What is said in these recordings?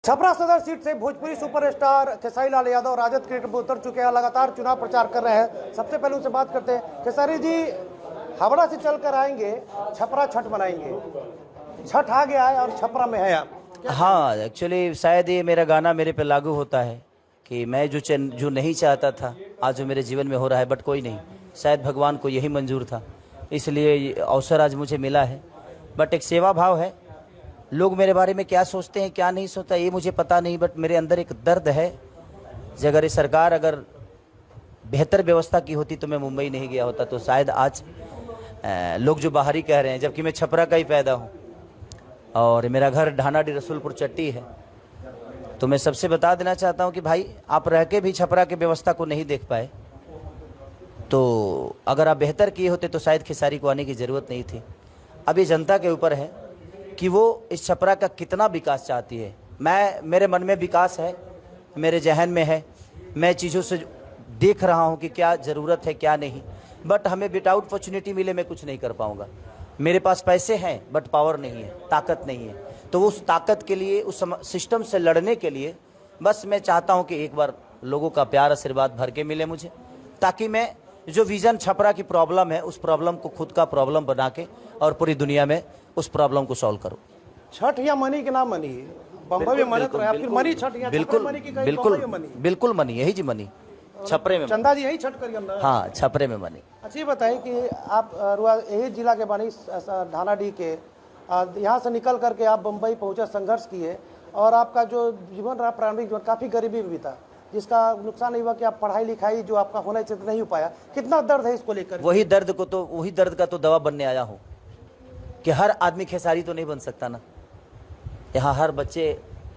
छपरा सदर सीट से Bhojpuri superstar Khesari Lal Yadav Rajad cricket में उतर चुके हैं, लगातार चुनाव प्रचार कर रहे हैं। सबसे पहले उनसे बात करते हैं। खेसारी जी, हावड़ा से चलकर आएंगे, छपरा छठ मनाएंगे। छठ आ गया है और छपरा में है आप। हाँ, एक्चुअली शायद ये मेरा गाना मेरे पे लागू होता है कि मैं जो नहीं चाहता था आज जो मेरे जीवन में हो रहा है, बट कोई नहीं, शायद भगवान को यही मंजूर था, इसलिए अवसर आज मुझे मिला है। बट एक सेवा भाव है। लोग मेरे बारे में क्या सोचते हैं क्या नहीं सोचता ये मुझे पता नहीं, बट मेरे अंदर एक दर्द है। अगर ये सरकार अगर बेहतर व्यवस्था की होती तो मैं मुंबई नहीं गया होता, तो शायद आज लोग जो बाहरी कह रहे हैं, जबकि मैं छपरा का ही पैदा हूँ और मेरा घर ढानाडी रसूलपुर चट्टी है। तो मैं सबसे बता देना चाहता हूँ कि भाई, आप रह के भी छपरा की व्यवस्था को नहीं देख पाए, तो अगर आप बेहतर किए होते तो शायद खेसारी को आने की ज़रूरत नहीं थी। अब ये जनता के ऊपर है कि वो इस छपरा का कितना विकास चाहती है। मेरे मन में विकास है, मेरे जहन में है, मैं चीज़ों से देख रहा हूँ कि क्या ज़रूरत है क्या नहीं। बट हमें विदाउट अपॉर्चुनिटी मिले मैं कुछ नहीं कर पाऊँगा। मेरे पास पैसे हैं बट पावर नहीं है, ताकत नहीं है। तो उस ताकत के लिए, उस सिस्टम से लड़ने के लिए बस मैं चाहता हूँ कि एक बार लोगों का प्यार आशीर्वाद भर के मिले मुझे, ताकि मैं जो विज़न छपरा की प्रॉब्लम है उस प्रॉब्लम को खुद का प्रॉब्लम बना के और पूरी दुनिया में उस प्रॉब्लम को सॉल्व करो। छठ या मनी के नाम मनी बम्बई में मनी, फिर मनी छठ या बिल्कुल मनी की बिल्कुल बिल्कुल मनी, यही जी मनी छपरे में। चंदा जी यही छठ करिए ना। हाँ, छपरे में मनी। अच्छा, ये बताइए कि आप यही जिला के बानी ढानाडी के, यहाँ से निकल करके आप बम्बई पहुँचे, संघर्ष किए और आपका जो जीवन रहा प्रारंभिक जीवन काफ़ी गरीबी में बीता, जिसका नुकसान नहीं हुआ कि आप पढ़ाई लिखाई जो आपका होना चाहिए नहीं हो पाया। कितना दर्द है इसको लेकर? वही दर्द का तो दवा बनने आया हूँ कि हर आदमी खेसारी तो नहीं बन सकता ना। यहाँ हर बच्चे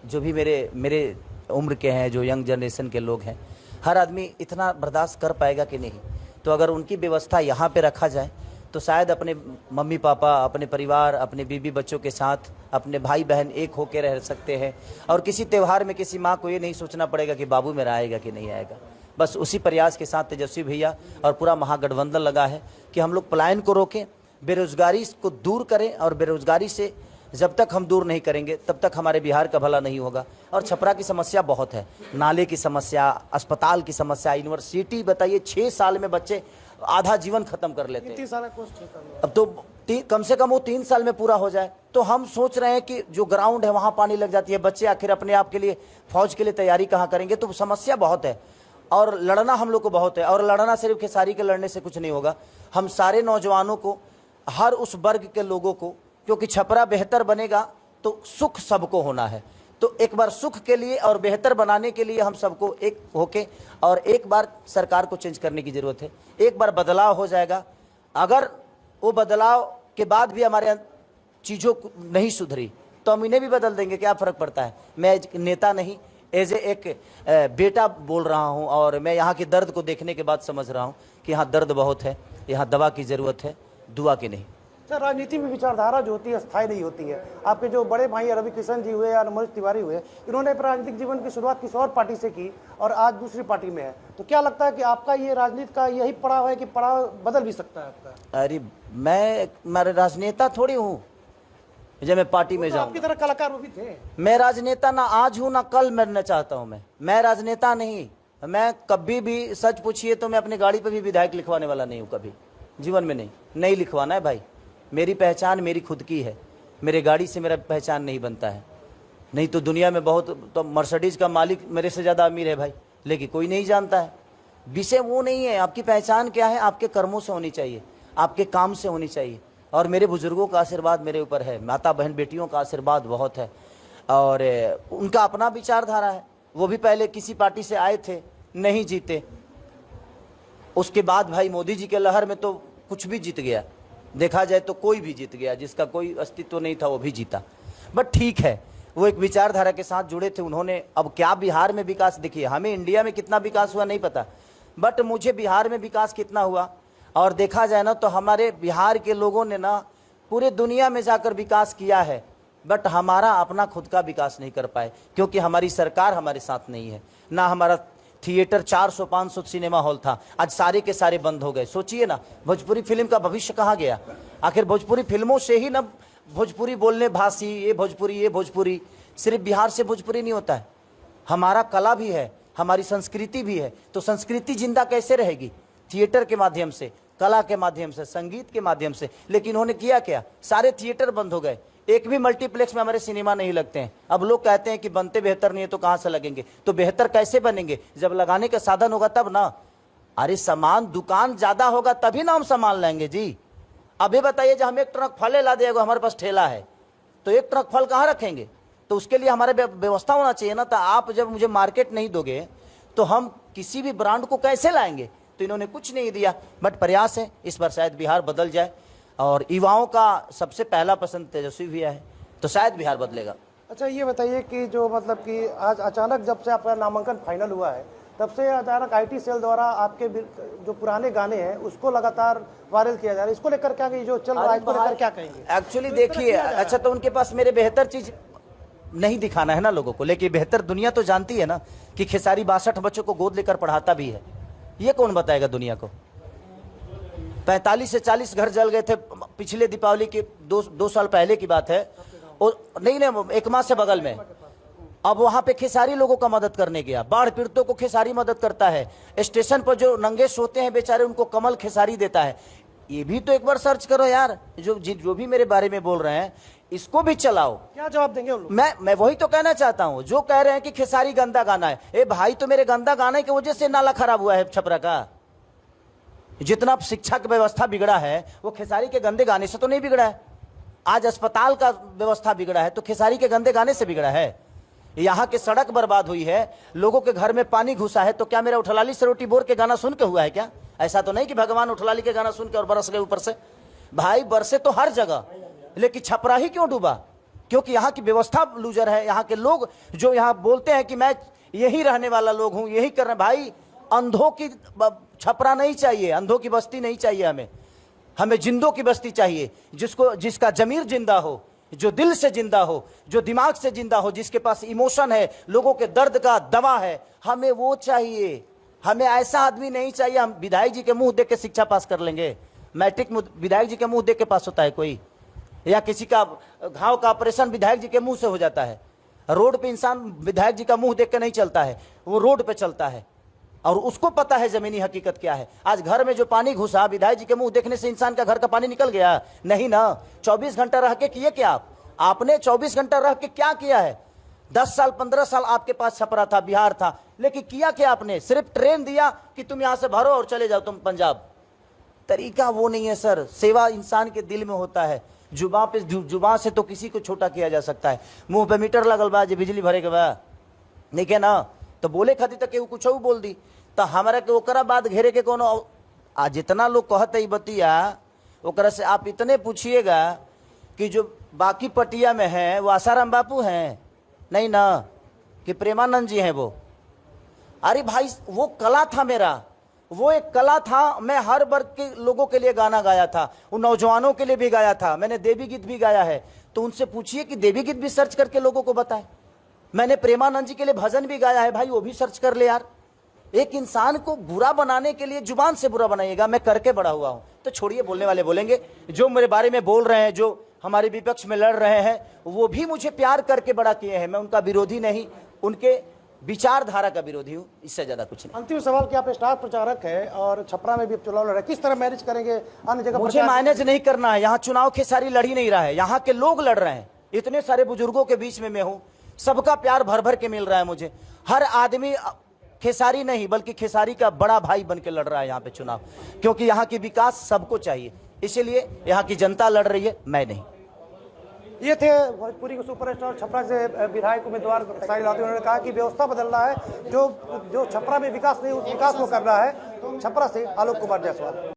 जो भी मेरे उम्र के हैं, जो यंग जनरेशन के लोग हैं, हर आदमी इतना बर्दाश्त कर पाएगा कि नहीं। तो अगर उनकी व्यवस्था यहाँ पे रखा जाए तो शायद अपने मम्मी पापा, अपने परिवार, अपने बीवी बच्चों के साथ, अपने भाई बहन एक होकर रह सकते हैं। और किसी त्यौहार में किसी माँ को ये नहीं सोचना पड़ेगा कि बाबू मेरा आएगा कि नहीं आएगा। बस उसी प्रयास के साथ तेजस्वी भैया और पूरा महागठबंधन लगा है कि हम लोग पलायन को रोकें, बेरोजगारी को दूर करें। और बेरोजगारी से जब तक हम दूर नहीं करेंगे तब तक हमारे बिहार का भला नहीं होगा। और छपरा की समस्या बहुत है, नाले की समस्या, अस्पताल की समस्या, यूनिवर्सिटी। बताइए 6 साल में बच्चे आधा जीवन खत्म कर लेते हैं। 3 साल अब तो कम से कम वो 3 साल में पूरा हो जाए। तो हम सोच रहे हैं कि जो ग्राउंड है वहाँ पानी लग जाती है, बच्चे आखिर अपने आप के लिए फौज के लिए तैयारी कहाँ करेंगे। तो समस्या बहुत है और लड़ना हम लोग को बहुत है। और लड़ना सिर्फ खेसारी के लड़ने से कुछ नहीं होगा। हम सारे नौजवानों को, हर उस वर्ग के लोगों को, क्योंकि छपरा बेहतर बनेगा तो सुख सबको होना है। तो एक बार सुख के लिए और बेहतर बनाने के लिए हम सबको एक होके और एक बार सरकार को चेंज करने की ज़रूरत है। एक बार बदलाव हो जाएगा। अगर वो बदलाव के बाद भी हमारे चीज़ों नहीं सुधरी तो हम इन्हें भी बदल देंगे, क्या फ़र्क पड़ता है। मैं एक नेता नहीं, एज एक बेटा बोल रहा हूँ। और मैं यहाँ के दर्द को देखने के बाद समझ रहा हूँ कि यहाँ दर्द बहुत है, यहाँ दवा की ज़रूरत है, दुआ की नहीं। सर, राजनीति में विचारधारा जो होती है स्थायी नहीं होती है। आपके जो बड़े भाई रवि किशन जी हुए या मनोज तिवारी हुए, इन्होंने राजनीतिक जीवन की शुरुआत किसी और पार्टी से की और आज दूसरी पार्टी में है। तो क्या लगता है कि आपका ये राजनीति का यही पड़ाव है कि पड़ाव बदल भी सकता है आपका? अरे मैं राजनेता थोड़ी हूँ जब मैं पार्टी में जाऊँ। आपकी तरह कलाकार वो भी थे। मैं राजनेता ना आज हूँ ना कल बनना चाहता हूँ। मैं राजनेता नहीं। मैं कभी भी, सच पूछिए तो मैं अपनी गाड़ी पर भी विधायक लिखवाने वाला नहीं हूँ, कभी जीवन में नहीं लिखवाना है भाई। मेरी पहचान मेरी खुद की है, मेरे गाड़ी से मेरा पहचान नहीं बनता है। नहीं तो दुनिया में बहुत, तो मर्सिडीज़ का मालिक मेरे से ज़्यादा अमीर है भाई, लेकिन कोई नहीं जानता है। विषय वो नहीं है। आपकी पहचान क्या है, आपके कर्मों से होनी चाहिए, आपके काम से होनी चाहिए। और मेरे बुजुर्गों का आशीर्वाद मेरे ऊपर है, माता बहन बेटियों का आशीर्वाद बहुत है और उनका अपना विचारधारा है। वो भी पहले किसी पार्टी से आए थे, नहीं जीते। उसके बाद भाई मोदी जी के लहर में तो कुछ भी जीत गया। देखा जाए तो कोई भी जीत गया, जिसका कोई अस्तित्व नहीं था वो भी जीता। बट ठीक है, वो एक विचारधारा के साथ जुड़े थे उन्होंने। अब क्या बिहार में विकास, देखिए हमें इंडिया में कितना विकास हुआ नहीं पता, बट मुझे बिहार में विकास कितना हुआ और देखा जाए ना तो हमारे बिहार के लोगों ने ना पूरे दुनिया में जाकर विकास किया है। बट हमारा अपना खुद का विकास नहीं कर पाए, क्योंकि हमारी सरकार हमारे साथ नहीं है। ना हमारा थिएटर 400-500 सिनेमा हॉल था, आज सारे के सारे बंद हो गए। सोचिए ना, भोजपुरी फिल्म का भविष्य कहाँ गया। आखिर भोजपुरी फिल्मों से ही ना भोजपुरी बोलने भाषी, ये भोजपुरी सिर्फ बिहार से भोजपुरी नहीं होता है, हमारा कला भी है, हमारी संस्कृति भी है। तो संस्कृति जिंदा कैसे रहेगी? थिएटर के माध्यम से, कला के माध्यम से, संगीत के माध्यम से। लेकिन इन्होंने किया क्या? सारे थिएटर बंद हो गए, एक भी मल्टीप्लेक्स में हमारे सिनेमा नहीं लगते हैं। अब लोग कहते हैं कि बनते बेहतर नहीं है तो कहाँ से लगेंगे? तो बेहतर कैसे बनेंगे? जब लगाने का साधन होगा तब ना। अरे सामान दुकान ज्यादा होगा तभी ना हम सामान लेंगे जी। अब ये बताइए, जब हम एक ट्रक फल ला देगा, हमारे पास ठेला है तो एक ट्रक फल कहाँ रखेंगे? तो उसके लिए हमारे व्यवस्था होना चाहिए ना। तो आप जब मुझे मार्केट नहीं दोगे तो हम किसी भी ब्रांड को कैसे लाएंगे? तो इन्होंने कुछ नहीं दिया। बट प्रयास है, इस बार शायद बिहार बदल जाए। और युवाओं का सबसे पहला पसंद तेजस्वी भैया है, तो शायद बिहार बदलेगा। अच्छा, ये बताइए कि जो मतलब कि आज अचानक जब से आपका नामांकन फाइनल हुआ है तब से अचानक आईटी सेल द्वारा आपके जो पुराने गाने हैं उसको लगातार वायरल किया जा रहा है। इसको लेकर क्या, जो चल रहा है इसको लेकर क्या कहेंगे? एक्चुअली देखिए, अच्छा तो उनके पास मेरे बेहतर चीज नहीं दिखाना है ना लोगों को, लेकिन बेहतर दुनिया तो जानती है ना कि खेसारी 62 बच्चों को गोद लेकर पढ़ाता भी है। ये कौन बताएगा दुनिया को? 45 से 40 घर जल गए थे पिछले दीपावली के 2 साल पहले की बात है। और नहीं, एक माह से बगल में। अब वहां पे खेसारी लोगों का मदद करने गया। बाढ़ पीड़ितों को खेसारी मदद करता है। स्टेशन पर जो नंगे सोते हैं बेचारे, उनको कमल खेसारी देता है। ये भी तो एक बार सर्च करो यार। जो भी मेरे बारे में बोल रहे हैं इसको भी चलाओ। क्या जवाब देंगे उन लोग? मैं वही तो कहना चाहता हूं। जो कह रहे हैं कि खेसारी गंदा गाना है, ए भाई तो मेरे गंदा गाने की वजह से नाला खराब हुआ है छपरा का। जितना शिक्षा की व्यवस्था बिगड़ा है वो खेसारी के गंदे गाने से तो नहीं बिगड़ा है। आज अस्पताल का व्यवस्था बिगड़ा है तो खेसारी के गंदे गाने से बिगड़ा है। यहाँ की सड़क बर्बाद हुई है, लोगों के घर में पानी घुसा है, तो क्या मेरा उठलाली से रोटी बोर के गाना सुन के हुआ है क्या? ऐसा तो नहीं कि भगवान उठलाली के गाना सुन के और बरस गए ऊपर से। भाई बरसे तो हर जगह, लेकिन छपरा ही क्यों डूबा? क्योंकि यहाँ की व्यवस्था लूजर है। यहाँ के लोग जो यहाँ बोलते हैं कि मैं यही रहने वाला लोग हूँ, यही कर रहे। भाई अंधों की छपरा नहीं चाहिए, अंधों की बस्ती नहीं चाहिए। हमें जिंदों की बस्ती चाहिए, जिसका जमीर जिंदा हो, जो दिल से जिंदा हो, जो दिमाग से जिंदा हो, जिसके पास इमोशन है, लोगों के दर्द का दवा है। हमें वो चाहिए। हमें ऐसा आदमी नहीं चाहिए हम विधायक जी के मुंह देख के शिक्षा पास कर लेंगे। मैट्रिक विधायक जी के मुंह देख के पास होता है कोई? या किसी का घाव का ऑपरेशन विधायक जी के मुंह से हो जाता है? रोड पे इंसान विधायक जी का मुंह देख के नहीं चलता है, वो रोड पे चलता है और उसको पता है जमीनी हकीकत क्या है। आज घर में जो पानी घुसा, विधायक जी के मुंह देखने से इंसान का घर का पानी निकल गया? नहीं ना। 24 घंटा रह के किए क्या आपने 24 घंटा रह के क्या किया है? 10 साल 15 साल आपके पास छपरा था, बिहार था, लेकिन किया क्या आपने? सिर्फ ट्रेन दिया कि तुम यहां से भरो और चले जाओ तुम पंजाब। तरीका वो नहीं है सर। सेवा इंसान के दिल में होता है। जुबान से तो किसी को छोटा किया जा सकता है। मुंह पे मीटर लगल बा, जे बिजली भरे के बा नहीं के ना, तो बोले खातिर तक केहू कुछ बोल दी तो हमारा के ओकरा बाद घेरे के कोनो। आज जितना लोग कहते ही बतिया, ओकरा से आप इतने पूछिएगा कि जो बाकी पटिया में है वो आसाराम बापू हैं नहीं ना, कि प्रेमानंद जी हैं वो। अरे भाई वो कला था मेरा, वो एक कला था। मैं हर वर्ग के लोगों के लिए गाना गाया था, उन नौजवानों के लिए भी गाया था। मैंने देवी गीत भी गाया है। तो उनसे पूछिए कि देवी गीत भी सर्च करके लोगों को बताए। मैंने प्रेमानंद जी के लिए भजन भी गाया है, भाई वो भी सर्च कर ले यार। एक इंसान को बुरा बनाने के लिए जुबान से बुरा बनाइएगा। मैं करके बड़ा हुआ हूं, तो छोड़िए, बोलने वाले बोलेंगे। जो मेरे बारे में बोल रहे हैं, जो हमारे विपक्ष में लड़ रहे हैं, वो भी मुझे प्यार करके बड़ा किए हैं। मैं उनका विरोधी नहीं, उनके विचारधारा का विरोधी हूँ, इससे ज्यादा कुछ नहीं। अंतिम सवाल कि आप स्टार प्रचारक है और छपरा में भी चुनाव लड़ रहे, किस तरह मैनेज करेंगे? अन्य जगह मुझे मैनेज नहीं करना है। यहाँ चुनाव खेसारी लड़ ही नहीं रहा है, यहाँ के लोग लड़ रहे हैं। इतने सारे बुजुर्गों के बीच में मैं हूँ, सबका प्यार भर भर के मिल रहा है मुझे। हर आदमी खेसारी नहीं बल्कि खेसारी का बड़ा भाई बन के लड़ रहा है यहाँ पे चुनाव, क्योंकि यहाँ की विकास सबको चाहिए। इसीलिए यहाँ की जनता लड़ रही है, मैं नहीं। ये थे भोजपुरी के सुपरस्टार छपरा से विधायक उम्मीदवार खेसारी लाल। उन्होंने कहा कि व्यवस्था बदलना है, जो छपरा में विकास नहीं, उस विकास को करना है। छपरा से आलोक कुमार जायसवाल।